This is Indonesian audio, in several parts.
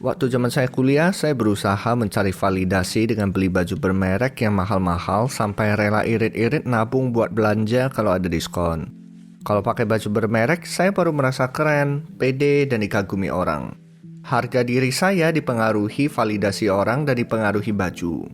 Waktu zaman saya kuliah, saya berusaha mencari validasi dengan beli baju bermerek yang mahal-mahal sampai rela irit-irit nabung buat belanja kalau ada diskon. Kalau pakai baju bermerek, saya baru merasa keren, pede, dan dikagumi orang. Harga diri saya dipengaruhi validasi orang dan dipengaruhi baju.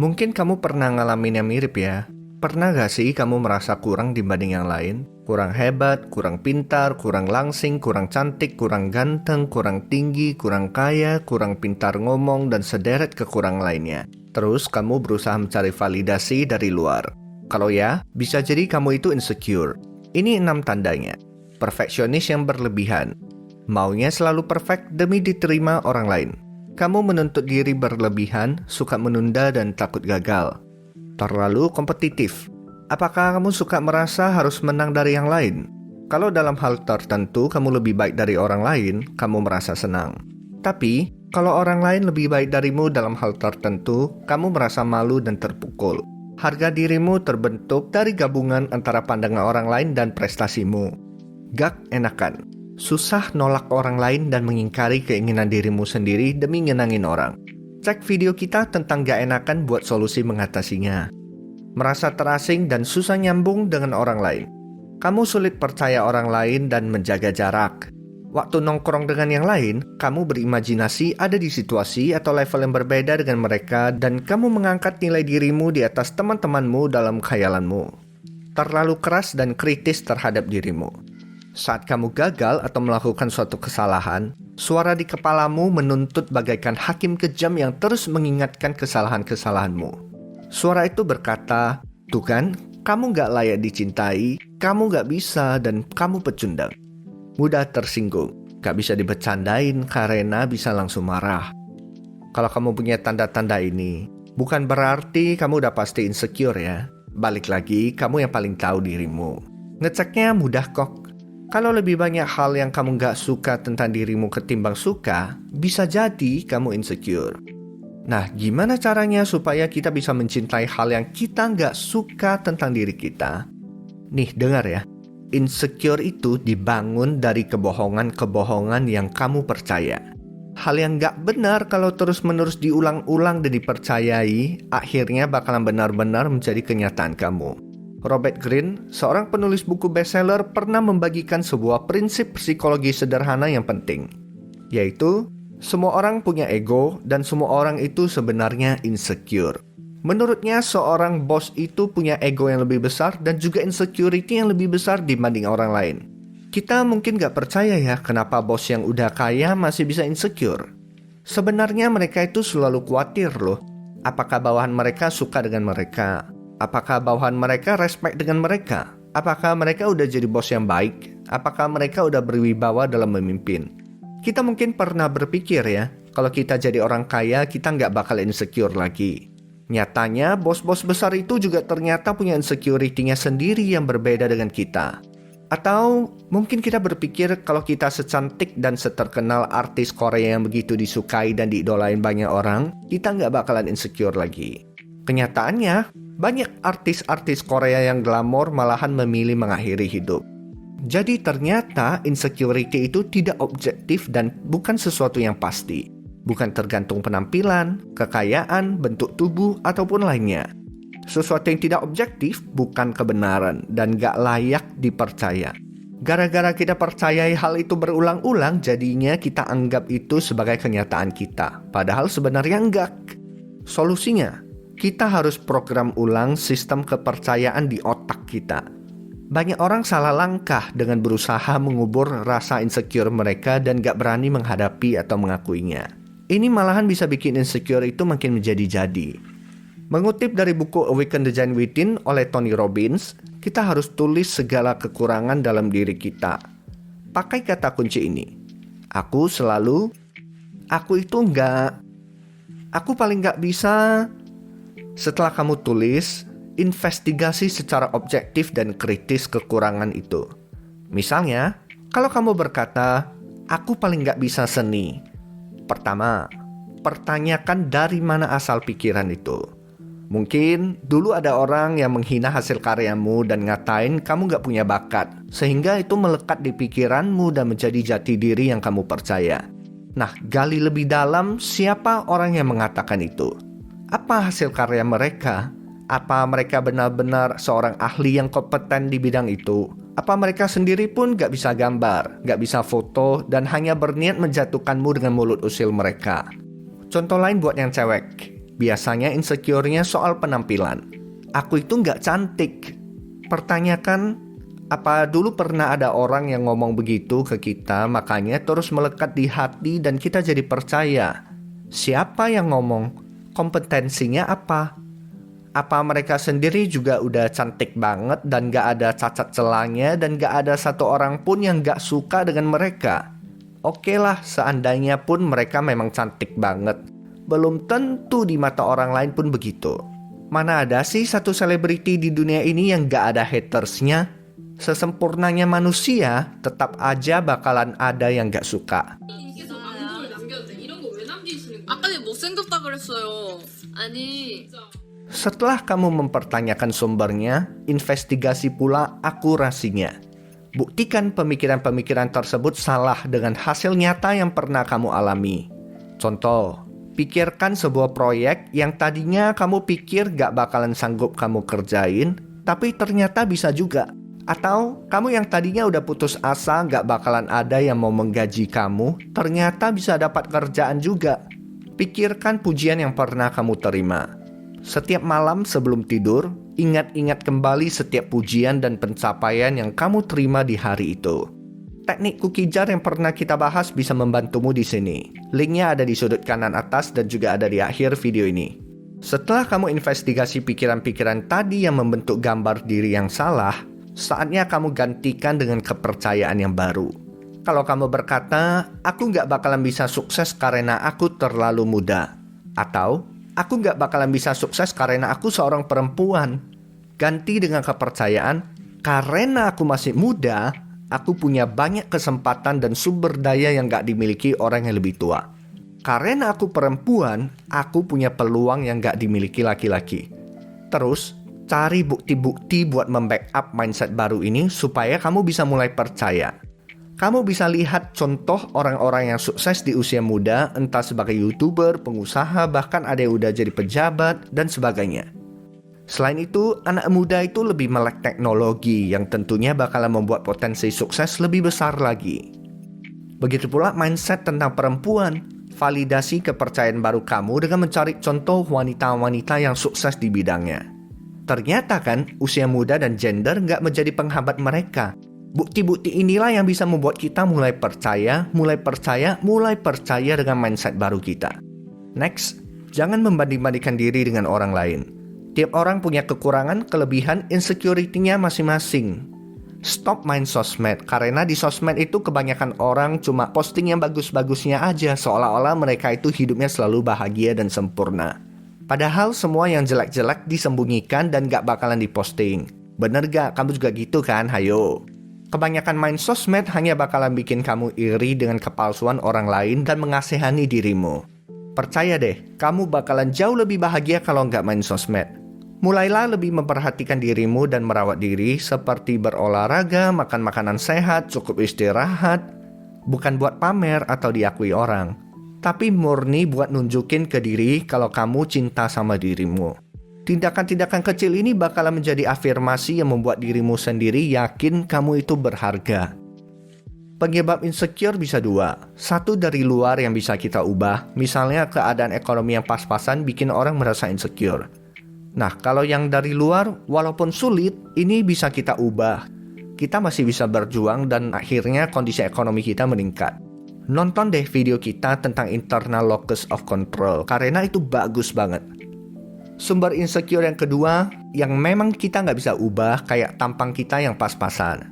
Mungkin kamu pernah ngalamin yang mirip ya. Pernah gak sih kamu merasa kurang dibanding yang lain? Kurang hebat, kurang pintar, kurang langsing, kurang cantik, kurang ganteng, kurang tinggi, kurang kaya, kurang pintar ngomong, dan sederet kekurangan lainnya. Terus kamu berusaha mencari validasi dari luar. Kalau ya, bisa jadi kamu itu insecure. Ini 6 tandanya. Perfeksionis yang berlebihan. Maunya selalu perfect demi diterima orang lain. Kamu menuntut diri berlebihan, suka menunda dan takut gagal. Terlalu kompetitif. Apakah kamu suka merasa harus menang dari yang lain? Kalau dalam hal tertentu kamu lebih baik dari orang lain, kamu merasa senang. Tapi, kalau orang lain lebih baik darimu dalam hal tertentu, kamu merasa malu dan terpukul. Harga dirimu terbentuk dari gabungan antara pandangan orang lain dan prestasimu. Gak enakan. Susah nolak orang lain dan mengingkari keinginan dirimu sendiri demi nyenangin orang. Cek video kita tentang gak enakan buat solusi mengatasinya. Merasa terasing dan susah nyambung dengan orang lain. Kamu sulit percaya orang lain dan menjaga jarak. Waktu nongkrong dengan yang lain, kamu berimajinasi ada di situasi atau level yang berbeda dengan mereka dan kamu mengangkat nilai dirimu di atas teman-temanmu dalam khayalanmu. Terlalu keras dan kritis terhadap dirimu. Saat kamu gagal atau melakukan suatu kesalahan, suara di kepalamu menuntut bagaikan hakim kejam yang terus mengingatkan kesalahan-kesalahanmu. Suara itu berkata, "Tuh kan, kamu gak layak dicintai, kamu gak bisa, dan kamu pecundang." Mudah tersinggung, gak bisa dibecandain karena bisa langsung marah. Kalau kamu punya tanda-tanda ini, bukan berarti kamu udah pasti insecure ya. Balik lagi, kamu yang paling tahu dirimu. Ngeceknya mudah kok. Kalau lebih banyak hal yang kamu gak suka tentang dirimu ketimbang suka, bisa jadi kamu insecure. Nah, gimana caranya supaya kita bisa mencintai hal yang kita gak suka tentang diri kita? Nih, dengar ya. Insecure itu dibangun dari kebohongan-kebohongan yang kamu percaya. Hal yang gak benar kalau terus-menerus diulang-ulang dan dipercayai, akhirnya bakalan benar-benar menjadi kenyataan kamu. Robert Greene, seorang penulis buku bestseller, pernah membagikan sebuah prinsip psikologi sederhana yang penting, yaitu semua orang punya ego dan semua orang itu sebenarnya insecure. Menurutnya, seorang bos itu punya ego yang lebih besar dan juga insecurity yang lebih besar dibanding orang lain. Kita mungkin gak percaya ya kenapa bos yang udah kaya masih bisa insecure. Sebenarnya mereka itu selalu khawatir loh. Apakah bawahan mereka suka dengan mereka? Apakah bawahan mereka respect dengan mereka? Apakah mereka udah jadi bos yang baik? Apakah mereka udah berwibawa dalam memimpin? Kita mungkin pernah berpikir ya, kalau kita jadi orang kaya, kita nggak bakal insecure lagi. Nyatanya, bos-bos besar itu juga ternyata punya insecurity-nya sendiri yang berbeda dengan kita. Atau mungkin kita berpikir kalau kita secantik dan seterkenal artis Korea yang begitu disukai dan diidolain banyak orang, kita nggak bakalan insecure lagi. Kenyataannya, banyak artis-artis Korea yang glamor malahan memilih mengakhiri hidup. Jadi ternyata insecurity itu tidak objektif dan bukan sesuatu yang pasti. Bukan tergantung penampilan, kekayaan, bentuk tubuh, ataupun lainnya. Sesuatu yang tidak objektif bukan kebenaran dan gak layak dipercaya. Gara-gara kita percayai hal itu berulang-ulang, jadinya kita anggap itu sebagai kenyataan kita. Padahal sebenarnya enggak. Solusinya, kita harus program ulang sistem kepercayaan di otak kita. Banyak orang salah langkah dengan berusaha mengubur rasa insecure mereka dan gak berani menghadapi atau mengakuinya. Ini malahan bisa bikin insecure itu makin menjadi-jadi. Mengutip dari buku Awaken the Giant Within oleh Tony Robbins, kita harus tulis segala kekurangan dalam diri kita. Pakai kata kunci ini. Aku itu enggak. Aku paling gak bisa. Setelah kamu tulis, investigasi secara objektif dan kritis kekurangan itu. Misalnya, kalau kamu berkata, aku paling gak bisa seni. Pertama, pertanyakan dari mana asal pikiran itu. Mungkin dulu ada orang yang menghina hasil karyamu dan ngatain kamu gak punya bakat, sehingga itu melekat di pikiranmu dan menjadi jati diri yang kamu percaya. Nah, gali lebih dalam siapa orang yang mengatakan itu. Apa hasil karya mereka? Apa mereka benar-benar seorang ahli yang kompeten di bidang itu? Apa mereka sendiri pun gak bisa gambar, gak bisa foto, dan hanya berniat menjatuhkanmu dengan mulut usil mereka? Contoh lain buat yang cewek. Biasanya insecure-nya soal penampilan. Aku itu gak cantik. Pertanyakan, apa dulu pernah ada orang yang ngomong begitu ke kita, makanya terus melekat di hati dan kita jadi percaya? Siapa yang ngomong? Kompetensinya apa? Apa mereka sendiri juga udah cantik banget dan gak ada cacat celahnya dan gak ada satu orang pun yang gak suka dengan mereka? Oke lah, seandainya pun mereka memang cantik banget. Belum tentu di mata orang lain pun begitu. Mana ada sih satu selebriti di dunia ini yang gak ada hatersnya? Sesempurnanya manusia, tetap aja bakalan ada yang gak suka. 계속 망설을 남겨도 돼. 이런 거 왜 남기시는 거예요? 아까 전에 못생겼다 그랬어요. 아니 Setelah kamu mempertanyakan sumbernya, investigasi pula akurasinya. Buktikan pemikiran-pemikiran tersebut salah dengan hasil nyata yang pernah kamu alami. Contoh, pikirkan sebuah proyek yang tadinya kamu pikir gak bakalan sanggup kamu kerjain, tapi ternyata bisa juga. Atau kamu yang tadinya udah putus asa gak bakalan ada yang mau menggaji kamu, ternyata bisa dapat kerjaan juga. Pikirkan pujian yang pernah kamu terima. Setiap malam sebelum tidur, ingat-ingat kembali setiap pujian dan pencapaian yang kamu terima di hari itu. Teknik cookie jar yang pernah kita bahas bisa membantumu di sini. Linknya ada di sudut kanan atas dan juga ada di akhir video ini. Setelah kamu investigasi pikiran-pikiran tadi yang membentuk gambar diri yang salah, saatnya kamu gantikan dengan kepercayaan yang baru. Kalau kamu berkata, aku gak bakalan bisa sukses karena aku terlalu muda. Atau, aku gak bakalan bisa sukses karena aku seorang perempuan. Ganti dengan kepercayaan, karena aku masih muda, aku punya banyak kesempatan dan sumber daya yang gak dimiliki orang yang lebih tua. Karena aku perempuan, aku punya peluang yang gak dimiliki laki-laki. Terus, cari bukti-bukti buat membackup mindset baru ini supaya kamu bisa mulai percaya. Kamu bisa lihat contoh orang-orang yang sukses di usia muda, entah sebagai YouTuber, pengusaha, bahkan ada yang udah jadi pejabat, dan sebagainya. Selain itu, anak muda itu lebih melek teknologi yang tentunya bakalan membuat potensi sukses lebih besar lagi. Begitu pula mindset tentang perempuan. Validasi kepercayaan baru kamu dengan mencari contoh wanita-wanita yang sukses di bidangnya. Ternyata kan, usia muda dan gender nggak menjadi penghambat mereka. Bukti-bukti inilah yang bisa membuat kita mulai percaya dengan mindset baru kita. Next, jangan membanding-bandingkan diri dengan orang lain. Tiap orang punya kekurangan, kelebihan, insecurity-nya masing-masing. Stop main sosmed, karena di sosmed itu kebanyakan orang cuma posting yang bagus-bagusnya aja, seolah-olah mereka itu hidupnya selalu bahagia dan sempurna. Padahal semua yang jelek-jelek disembunyikan dan gak bakalan diposting. Bener gak? Kamu juga gitu kan? Hayo. Kebanyakan main sosmed hanya bakalan bikin kamu iri dengan kepalsuan orang lain dan mengasihani dirimu. Percaya deh, kamu bakalan jauh lebih bahagia kalau nggak main sosmed. Mulailah lebih memperhatikan dirimu dan merawat diri seperti berolahraga, makan makanan sehat, cukup istirahat. Bukan buat pamer atau diakui orang, tapi murni buat nunjukin ke diri kalau kamu cinta sama dirimu. Tindakan-tindakan kecil ini bakalan menjadi afirmasi yang membuat dirimu sendiri yakin kamu itu berharga. Penyebab insecure bisa dua. Satu dari luar yang bisa kita ubah, misalnya keadaan ekonomi yang pas-pasan bikin orang merasa insecure. Nah, kalau yang dari luar, walaupun sulit, ini bisa kita ubah. Kita masih bisa berjuang dan akhirnya kondisi ekonomi kita meningkat. Nonton deh video kita tentang internal locus of control, karena itu bagus banget. Sumber insecure yang kedua, yang memang kita nggak bisa ubah, kayak tampang kita yang pas-pasan.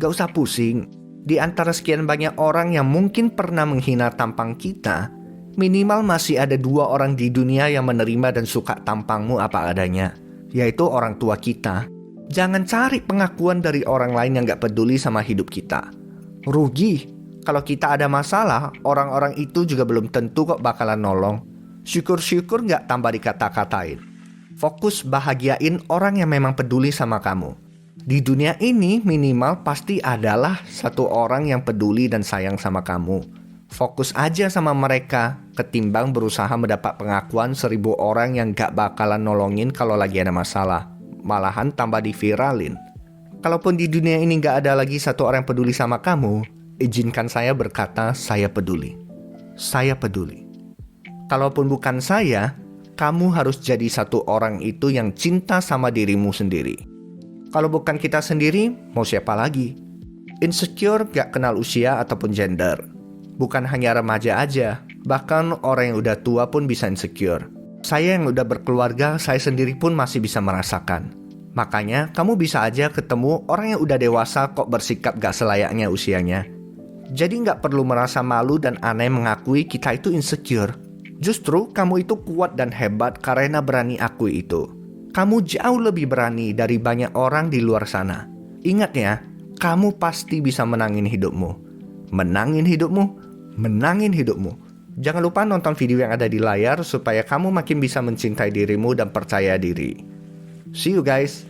Gak usah pusing. Di antara sekian banyak orang yang mungkin pernah menghina tampang kita, minimal masih ada 2 orang di dunia yang menerima dan suka tampangmu apa adanya, yaitu orang tua kita. Jangan cari pengakuan dari orang lain yang gak peduli sama hidup kita. Rugi. Kalau kita ada masalah, orang-orang itu juga belum tentu kok bakalan nolong. Syukur-syukur gak tambah dikata-katain. Fokus bahagiain orang yang memang peduli sama kamu. Di dunia ini minimal pasti adalah satu orang yang peduli dan sayang sama kamu. Fokus aja sama mereka, ketimbang berusaha mendapat pengakuan 1000 orang yang gak bakalan nolongin kalau lagi ada masalah. Malahan tambah diviralin. Kalaupun di dunia ini gak ada lagi satu orang peduli sama kamu, izinkan saya berkata, saya peduli. Saya peduli. Kalaupun bukan saya, kamu harus jadi satu orang itu yang cinta sama dirimu sendiri. Kalau bukan kita sendiri, mau siapa lagi? Insecure gak kenal usia ataupun gender. Bukan hanya remaja aja, bahkan orang yang udah tua pun bisa insecure. Saya yang udah berkeluarga, saya sendiri pun masih bisa merasakan. Makanya kamu bisa aja ketemu orang yang udah dewasa kok bersikap gak selayaknya usianya. Jadi gak perlu merasa malu dan aneh mengakui kita itu insecure. Justru kamu itu kuat dan hebat karena berani akui itu. Kamu jauh lebih berani dari banyak orang di luar sana. Ingat ya, kamu pasti bisa menangin hidupmu. Menangin hidupmu. Menangin hidupmu. Jangan lupa nonton video yang ada di layar supaya kamu makin bisa mencintai dirimu dan percaya diri. See you guys.